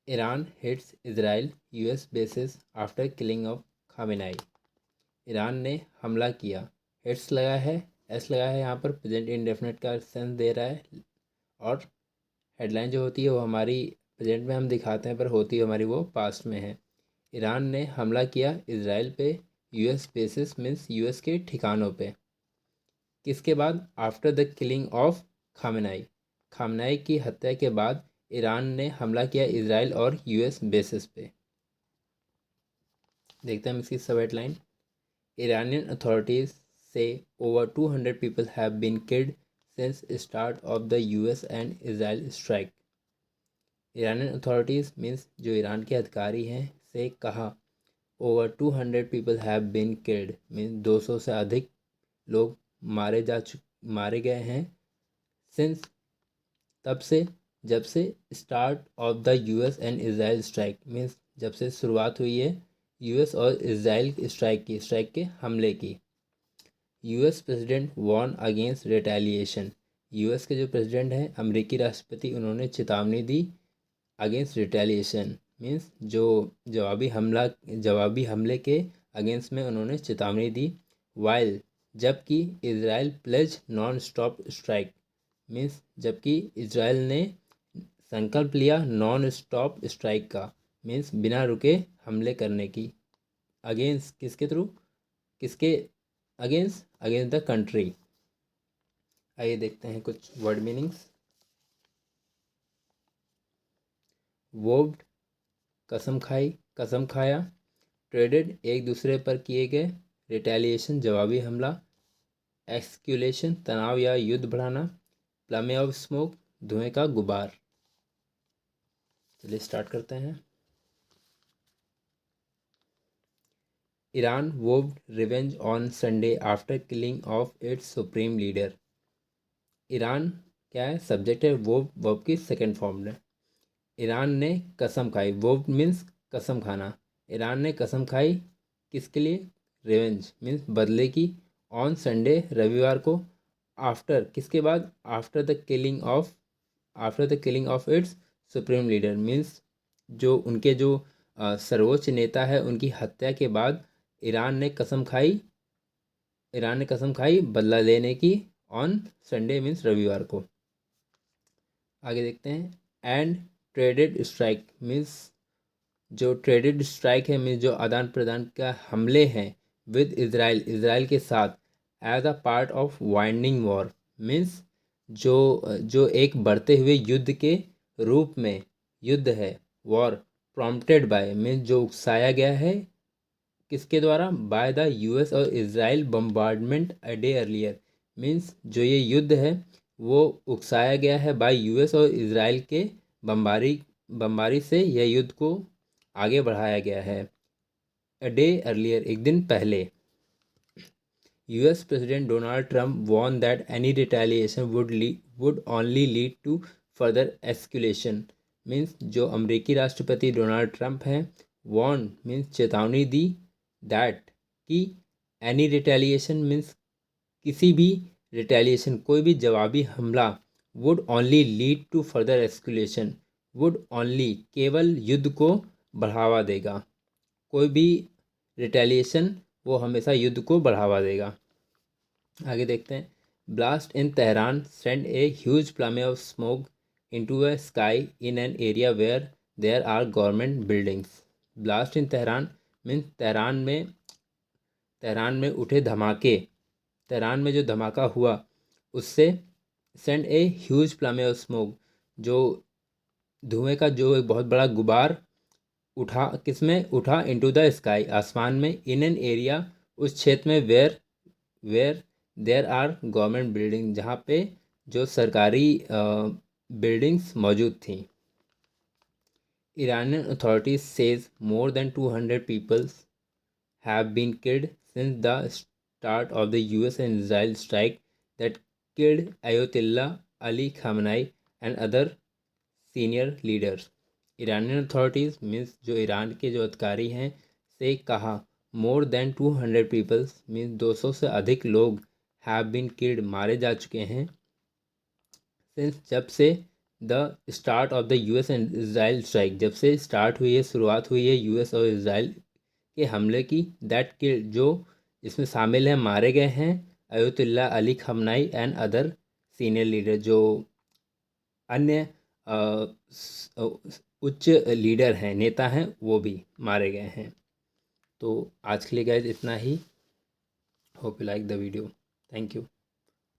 Iran hits Israel US basis after killing of Khamenei. Iran ने हमला किया, hits लगा है, एस लगा है, यहाँ पर प्रेजेंट इंडेफिनिट का सेंस दे रहा है। और हेडलाइन जो होती है वो हमारी प्रेजेंट में हम दिखाते हैं, पर होती है हमारी वो पास्ट में है। ईरान ने हमला किया इजराइल पे यूएस बेसिस मीन्स यूएस के ठिकानों पे। किसके बाद? After the killing of Khamenei. Khamenei की हत्या के बाद ईरान ने हमला किया इजराइल और यूएस बेसिस पे। देखते हैं हम इसकी सब headline. Iranian authorities say over 200 people have been killed since start of the US and Israel strike. Iranian authorities means जो ईरान के अधिकारी हैं से कहा over 200 people have been killed means 200 से अधिक लोग मारे गए हैं since तब से जब से start of the US and Israel strike means जब से शुरुआत हुई है यूएस और इजराइल स्ट्राइक के हमले की। US president warn against retaliation. US के जो प्रेसिडेंट हैं अमेरिकी राष्ट्रपति, उन्होंने चेतावनी दी अगेंस्ट रिटेलिएशन मीन्स जो जवाबी हमले के अगेंस्ट में उन्होंने चेतावनी दी। वाइल जबकि Israel pledge non stop strike means जबकि इजराइल ने संकल्प लिया नॉन स्टॉप स्ट्राइक का मीन्स बिना रुके हमले करने की। अगेंस्ट किसके थ्रू? किसके अगेंस्ट द कंट्री। आइए देखते हैं कुछ वर्ड मीनिंग्स। वोव्ड कसम खाई, कसम खाया। ट्रेडेड एक दूसरे पर किए गए। रिटेलिएशन जवाबी हमला। एक्सक्यूलेशन तनाव या युद्ध बढ़ाना। प्लमे ऑफ स्मोक धुएं का गुबार। चलिए स्टार्ट करते हैं। Iran vowed revenge on Sunday after killing of its supreme leader. Iran क्या है? सब्जेक्ट है, वर्ब की सेकेंड फॉर्म में। ईरान ने कसम खाई, वर्ब मीन्स कसम खाना। ईरान ने कसम खाई किसके लिए? रिवेंज मीन्स बदले की। ऑन संडे रविवार को। आफ्टर किसके बाद? After the killing of its supreme leader means जो उनके जो सर्वोच्च नेता है उनकी हत्या के बाद ईरान ने कसम खाई बदला लेने की। ऑन संडे मीन्स रविवार को। आगे देखते हैं। एंड ट्रेडेड स्ट्राइक मीन्स जो ट्रेडेड स्ट्राइक है मीन्स जो आदान प्रदान का हमले हैं विद इजराइल के साथ as a part of widening war means जो एक बढ़ते हुए युद्ध के रूप में युद्ध है। वॉर प्रॉम्प्टेड बाय मीन्स जो उकसाया गया है किसके द्वारा? बाय द यूएस और Israel bombardment a day earlier means जो ये युद्ध है वो उकसाया गया है बाय यूएस और इजराइल के बमबारी से यह युद्ध को आगे बढ़ाया गया है। अ डे अर्लियर एक दिन पहले। US president Donald Trump warned that any retaliation would only lead to further escalation means जो अमेरिकी राष्ट्रपति डोनाल्ड ट्रंप हैं वॉर्न मीन्स चेतावनी दी दैट कि एनी रिटेलिएशन मीन्स किसी भी रिटेलिएशन कोई भी जवाबी हमला would only lead to further escalation would only केवल युद्ध को बढ़ावा देगा। कोई भी रिटेलिएशन वो हमेशा युद्ध को बढ़ावा देगा। आगे देखते हैं। Blast in Tehran send a huge plume of smoke into a sky in an area where there are government buildings. Blast in Tehran means Tehran में उठे धमाके। तेहरान में जो धमाका हुआ उससे send a huge plume of smoke जो धुएं का जो एक बहुत बड़ा गुबार उठा, किसमें उठा? इनटू द स्काई आसमान में। इन एन एरिया उस क्षेत्र में where there are government building जहाँ पे जो सरकारी बिल्डिंग्स मौजूद थी। Iranian authorities says more than 200 people have been killed since the start of the US and Israel strike that killed Ayatollah Ali Khamenei and other senior leaders. Iranian authorities means जो Iran के जो अधिकारी हैं से कहा more than 200 people means 200 से अधिक लोग have been killed मारे जा चुके हैं since जब से the start of the US and Israel strike, जब से स्टार्ट हुई है, शुरुआत हुई है यूएस और इसराइल के हमले की, दैट किल, जो इसमें शामिल हैं, मारे गए हैं Ayatollah Ali Khamenei and other senior leader, जो अन्य उच्च लीडर हैं, नेता हैं, वो भी मारे गए हैं। तो आज के लिए गाइस इतना ही। Hope you like the video. Thank you.